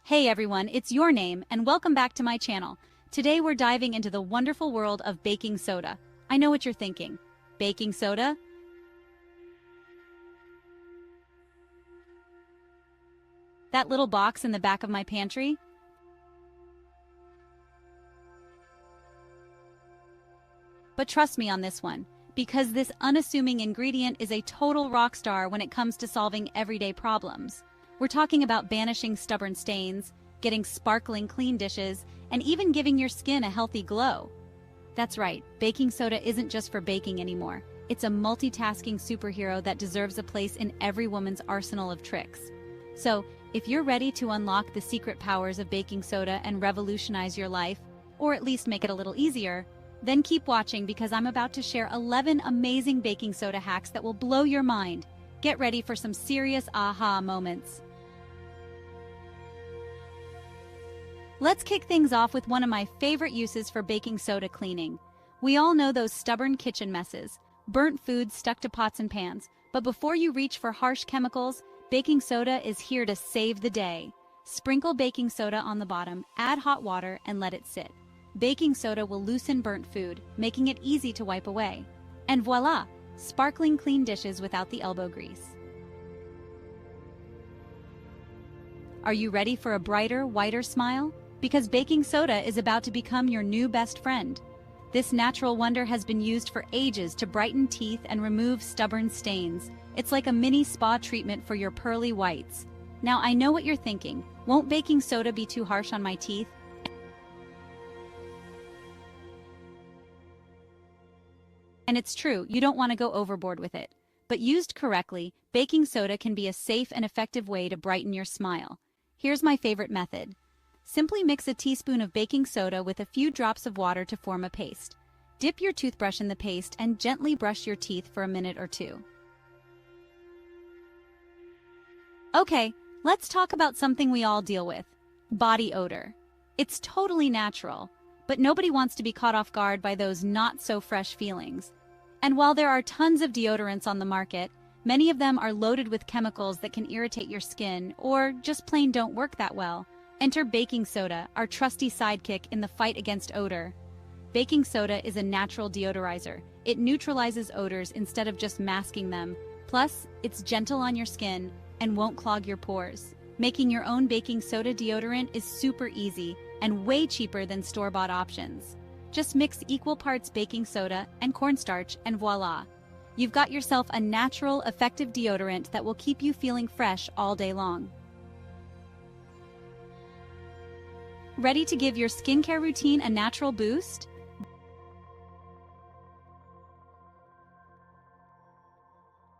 Hey everyone, it's Your Name, and welcome back to my channel. Today we're diving into the wonderful world of baking soda. I know what you're thinking. Baking soda? That little box in the back of my pantry? But trust me on this one, because this unassuming ingredient is a total rock star when it comes to solving everyday problems. We're talking about banishing stubborn stains, getting sparkling clean dishes, and even giving your skin a healthy glow. That's right, baking soda isn't just for baking anymore. It's a multitasking superhero that deserves a place in every woman's arsenal of tricks. So, if you're ready to unlock the secret powers of baking soda and revolutionize your life, or at least make it a little easier, then keep watching because I'm about to share 11 amazing baking soda hacks that will blow your mind. Get ready for some serious aha moments. Let's kick things off with one of my favorite uses for baking soda cleaning. We all know those stubborn kitchen messes, burnt food stuck to pots and pans, but before you reach for harsh chemicals, baking soda is here to save the day. Sprinkle baking soda on the bottom, add hot water, and let it sit. Baking soda will loosen burnt food, making it easy to wipe away. And voila! Sparkling clean dishes without the elbow grease. Are you ready for a brighter, whiter smile? Because baking soda is about to become your new best friend. This natural wonder has been used for ages to brighten teeth and remove stubborn stains. It's like a mini spa treatment for your pearly whites. Now I know what you're thinking. Won't baking soda be too harsh on my teeth? And it's true, you don't want to go overboard with it. But used correctly, baking soda can be a safe and effective way to brighten your smile. Here's my favorite method. Simply mix a teaspoon of baking soda with a few drops of water to form a paste. Dip your toothbrush in the paste and gently brush your teeth for a minute or two. Okay, let's talk about something we all deal with: body odor. It's totally natural, but nobody wants to be caught off guard by those not-so-fresh feelings. And while there are tons of deodorants on the market, many of them are loaded with chemicals that can irritate your skin or just plain don't work that well. Enter baking soda, our trusty sidekick in the fight against odor. Baking soda is a natural deodorizer. It neutralizes odors instead of just masking them. Plus, it's gentle on your skin and won't clog your pores. Making your own baking soda deodorant is super easy and way cheaper than store-bought options. Just mix equal parts baking soda and cornstarch and voila! You've got yourself a natural, effective deodorant that will keep you feeling fresh all day long. Ready to give your skincare routine a natural boost?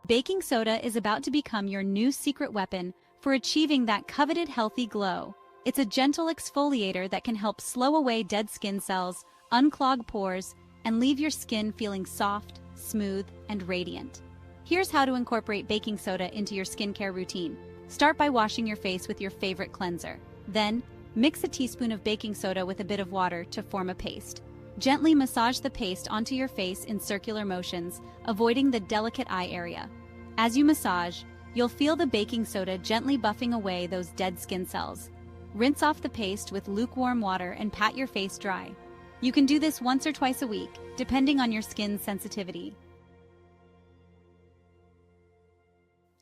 Baking soda is about to become your new secret weapon for achieving that coveted healthy glow. It's a gentle exfoliator that can help slow away dead skin cells, unclog pores, and leave your skin feeling soft, smooth, and radiant. Here's how to incorporate baking soda into your skincare routine. Start by washing your face with your favorite cleanser. Then, mix a teaspoon of baking soda with a bit of water to form a paste. Gently massage the paste onto your face in circular motions, avoiding the delicate eye area. As you massage, you'll feel the baking soda gently buffing away those dead skin cells. Rinse off the paste with lukewarm water and pat your face dry. You can do this once or twice a week, depending on your skin's sensitivity.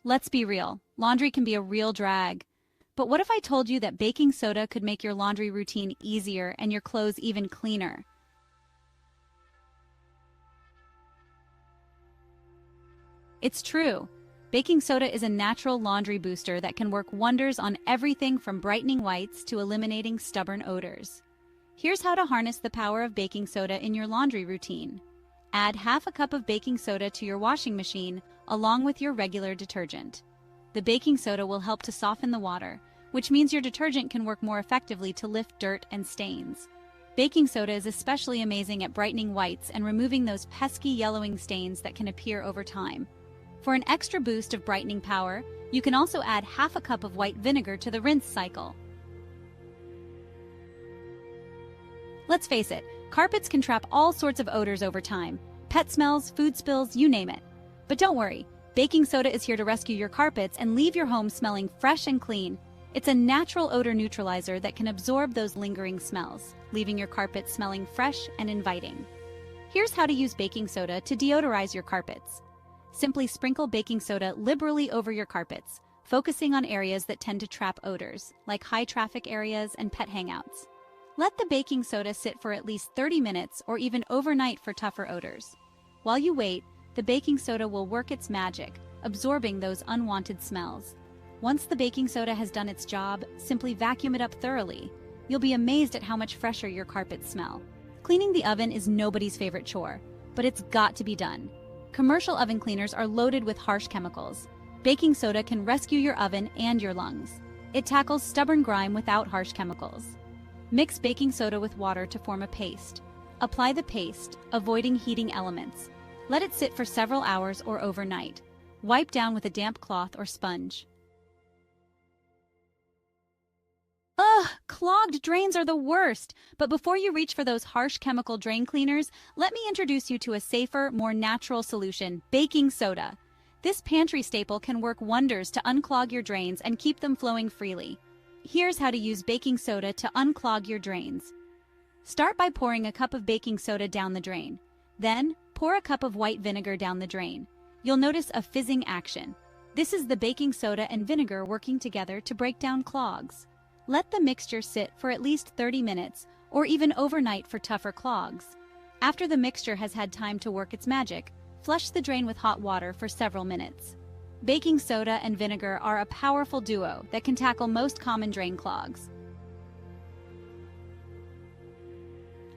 Let's be real, laundry can be a real drag. But what if I told you that baking soda could make your laundry routine easier and your clothes even cleaner? It's true. Baking soda is a natural laundry booster that can work wonders on everything from brightening whites to eliminating stubborn odors. Here's how to harness the power of baking soda in your laundry routine. Add half a cup of baking soda to your washing machine along with your regular detergent. The baking soda will help to soften the water, which means your detergent can work more effectively to lift dirt and stains. Baking soda is especially amazing at brightening whites and removing those pesky yellowing stains that can appear over time. For an extra boost of brightening power, you can also add half a cup of white vinegar to the rinse cycle. Let's face it, carpets can trap all sorts of odors over time. Pet smells, food spills, you name it. But don't worry, baking soda is here to rescue your carpets and leave your home smelling fresh and clean. It's a natural odor neutralizer that can absorb those lingering smells, leaving your carpet smelling fresh and inviting. Here's how to use baking soda to deodorize your carpets. Simply sprinkle baking soda liberally over your carpets, focusing on areas that tend to trap odors, like high-traffic areas and pet hangouts. Let the baking soda sit for at least 30 minutes or even overnight for tougher odors. While you wait, the baking soda will work its magic, absorbing those unwanted smells. Once the baking soda has done its job, simply vacuum it up thoroughly. You'll be amazed at how much fresher your carpets smell. Cleaning the oven is nobody's favorite chore, but it's got to be done. Commercial oven cleaners are loaded with harsh chemicals. Baking soda can rescue your oven and your lungs. It tackles stubborn grime without harsh chemicals. Mix baking soda with water to form a paste. Apply the paste, avoiding heating elements. Let it sit for several hours or overnight. Wipe down with a damp cloth or sponge. Ugh, clogged drains are the worst. But before you reach for those harsh chemical drain cleaners, let me introduce you to a safer, more natural solution: baking soda. This pantry staple can work wonders to unclog your drains and keep them flowing freely. Here's how to use baking soda to unclog your drains. Start by pouring a cup of baking soda down the drain. Then, pour a cup of white vinegar down the drain. You'll notice a fizzing action. This is the baking soda and vinegar working together to break down clogs. Let the mixture sit for at least 30 minutes, or even overnight for tougher clogs. After the mixture has had time to work its magic, flush the drain with hot water for several minutes. Baking soda and vinegar are a powerful duo that can tackle most common drain clogs.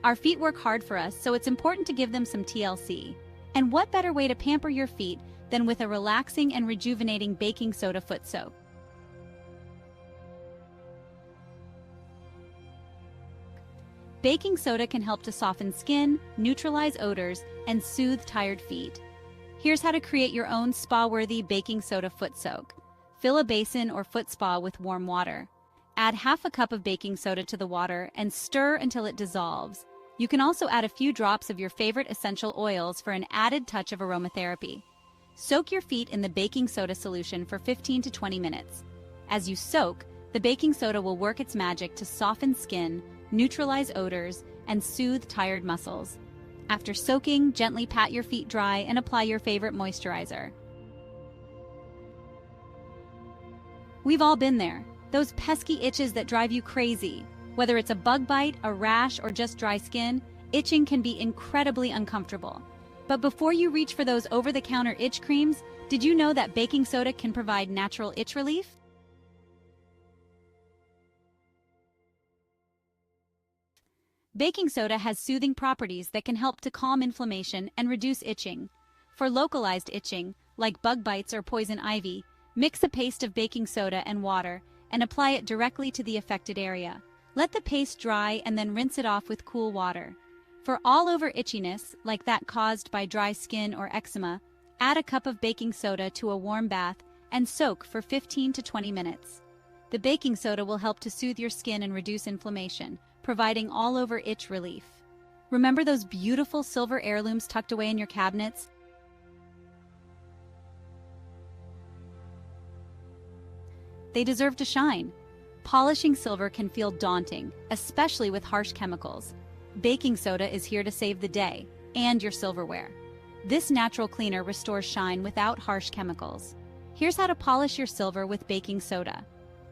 Our feet work hard for us, so it's important to give them some TLC. And what better way to pamper your feet than with a relaxing and rejuvenating baking soda foot soak? Baking soda can help to soften skin, neutralize odors, and soothe tired feet. Here's how to create your own spa-worthy baking soda foot soak. Fill a basin or foot spa with warm water. Add half a cup of baking soda to the water and stir until it dissolves. You can also add a few drops of your favorite essential oils for an added touch of aromatherapy. Soak your feet in the baking soda solution for 15 to 20 minutes. As you soak, the baking soda will work its magic to soften skin, neutralize odors, and soothe tired muscles. After soaking, gently pat your feet dry and apply your favorite moisturizer. We've all been there. Those pesky itches that drive you crazy. Whether it's a bug bite, a rash, or just dry skin, itching can be incredibly uncomfortable. But before you reach for those over-the-counter itch creams, did you know that baking soda can provide natural itch relief? Baking soda has soothing properties that can help to calm inflammation and reduce itching. For localized itching, like bug bites or poison ivy, mix a paste of baking soda and water and apply it directly to the affected area. Let the paste dry and then rinse it off with cool water. For all-over itchiness, like that caused by dry skin or eczema, add a cup of baking soda to a warm bath and soak for 15 to 20 minutes. The baking soda will help to soothe your skin and reduce inflammation, providing all-over itch relief. Remember those beautiful silver heirlooms tucked away in your cabinets? They deserve to shine. Polishing silver can feel daunting, especially with harsh chemicals. Baking soda is here to save the day and your silverware. This natural cleaner restores shine without harsh chemicals. Here's how to polish your silver with baking soda.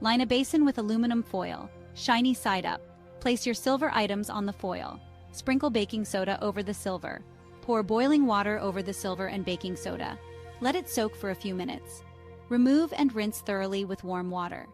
Line a basin with aluminum foil, shiny side up. Place your silver items on the foil. Sprinkle baking soda over the silver. Pour boiling water over the silver and baking soda. Let it soak for a few minutes. Remove and rinse thoroughly with warm water.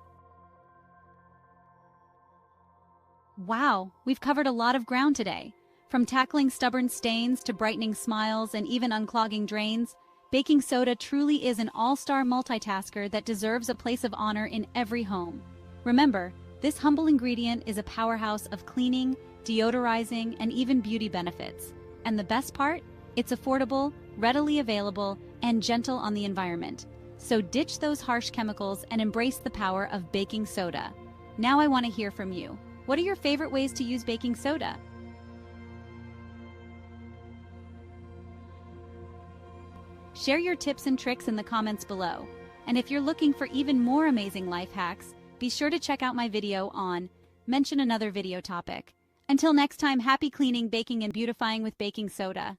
Wow, we've covered a lot of ground today. From tackling stubborn stains to brightening smiles and even unclogging drains, baking soda truly is an all-star multitasker that deserves a place of honor in every home. Remember, this humble ingredient is a powerhouse of cleaning, deodorizing, and even beauty benefits. And the best part? It's affordable, readily available, and gentle on the environment. So ditch those harsh chemicals and embrace the power of baking soda. Now I want to hear from you. What are your favorite ways to use baking soda? Share your tips and tricks in the comments below. And if you're looking for even more amazing life hacks, be sure to check out my video on Mention Another Video Topic. Until next time, happy cleaning, baking, and beautifying with baking soda.